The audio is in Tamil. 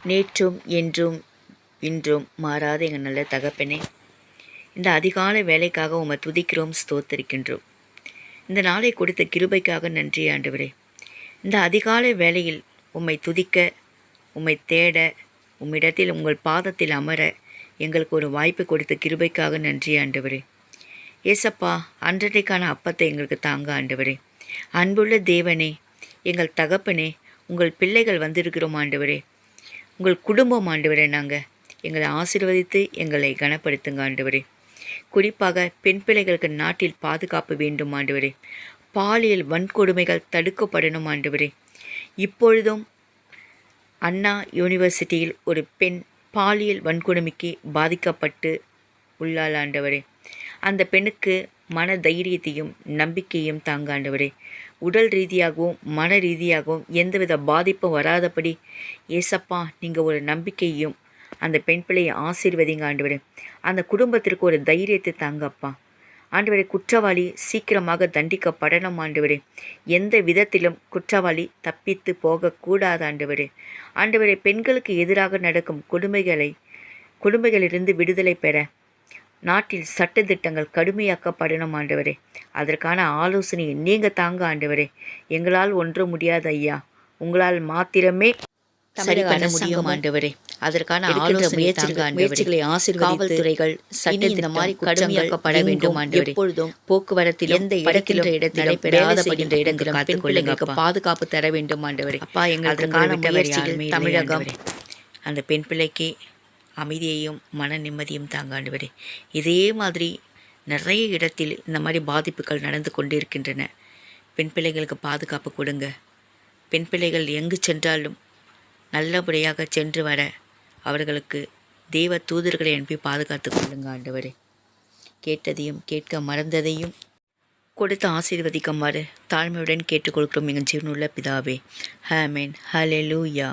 நேற்றும் என்றும் இன்றும் மாறாத எங்கள் நல்ல தகப்பனே, இந்த அதிகாலை வேலைக்காக உம்மை துதிக்கிறோம், ஸ்தோத்தரிக்கின்றோம். இந்த நாளை கொடுத்த கிருபைக்காக நன்றி ஆண்டவரே. இந்த அதிகாலை வேளையில் உம்மை துதிக்க, உம்மை தேட, உம்மிடத்தில் உங்கள் பாதத்தில் அமர எங்களுக்கு ஒரு வாய்ப்பு கொடுத்த கிருபைக்காக நன்றி ஆண்டவரே. ஏசப்பா, அன்றைக்கான அப்பத்தை எங்களுக்கு தாங்க ஆண்டவரே. அன்புள்ள தேவனே, எங்கள் தகப்பனே, உங்கள் பிள்ளைகள் வந்திருக்கிறோம் ஆண்டவரே. உங்கள் குடும்பம் ஆண்டவரே, நாங்கள் எங்களை ஆசீர்வதித்து எங்களை கனப்படுத்துங்க ஆண்டவரே. குறிப்பாக பெண் பிள்ளைகளுக்கு நாட்டில் பாதுகாப்பு வேண்டும் ஆண்டவரே. பாலியல் வன்கொடுமைகள் தடுக்கப்படணும் ஆண்டவரே. இப்பொழுதும் அண்ணா யூனிவர்சிட்டியில் ஒரு பெண் பாலியல் வன்கொடுமைக்கு பாதிக்கப்பட்டு உள்ளாள் ஆண்டவரே. அந்த பெண்ணுக்கு மன தைரியத்தையும் நம்பிக்கையும் தாங்க ஆண்டவரே. உடல் ரீதியாகவும் மன ரீதியாகவும் எந்தவித பாதிப்பும் வராதபடி ஏசப்பா, நீங்கள் ஒரு நம்பிக்கையும் அந்த பெண் பிள்ளையை ஆசீர்வதிங்க ஆண்டவரே. அந்த குடும்பத்திற்கு ஒரு தைரியத்தை தாங்கப்பா ஆண்டவரே. குற்றவாளி சீக்கிரமாக தண்டிக்கப்படணும் ஆண்டவரே. எந்த விதத்திலும் குற்றவாளி தப்பித்து போகக்கூடாது ஆண்டவரே. ஆண்டவரே, பெண்களுக்கு எதிராக நடக்கும் கொடுமைகளிலிருந்து விடுதலை பெற நாட்டில் சட்டத்திட்டங்கள் கடுமையாக்கப்படணும் ஆண்டவரே. அதற்கான ஆலோசனையை நீங்கள் தாங்க ஆண்டவரே. எங்களால் ஒன்றும் முடியாது ஐயா, உங்களால் மாத்திரமே சரி பண்ண முடியும் ஆண்டவரே. அதற்கான முயற்சிகளை காவல்துறைகள் சட்டம் இந்த மாதிரி கடுமையாக்கப்பட வேண்டும் ஆண்டவரே. எப்பொழுதும் போக்குவரத்தில் எந்த இடத்திலும் நடைபெறாத இடங்களும் காத்துக்கொள்ளுங்க, பாதுகாப்பு தர வேண்டும் ஆண்டவரே. அப்பா, எங்களுக்கான முயற்சிகள் தமிழகம் அந்த பெண் பிள்ளைக்கு அமைதியையும் மன நிம்மதியும் தாங்க ஆண்டவரே. இதே மாதிரி நிறைய இடத்தில் இந்த மாதிரி பாதிப்புகள் நடந்து கொண்டிருக்கின்றன. பெண் பிள்ளைகளுக்கு பாதுகாப்பு கொடுங்க. பெண் பிள்ளைகள் எங்கு சென்றாலும் நல்லபடியாக சென்று வர அவர்களுக்கு தெய்வ தூதர்களை அனுப்பி பாதுகாத்து கொள்ளுங்க ஆண்டவரே. கேட்டதையும் கேட்க மறந்ததையும் கொடுத்து ஆசீர்வதிக்குமாறு தாழ்மையுடன் கேட்டுக்கொள்கிறோம் எங்கள் ஜீவனுள்ள பிதாவே. ஆமென். ஹல்லேலூயா.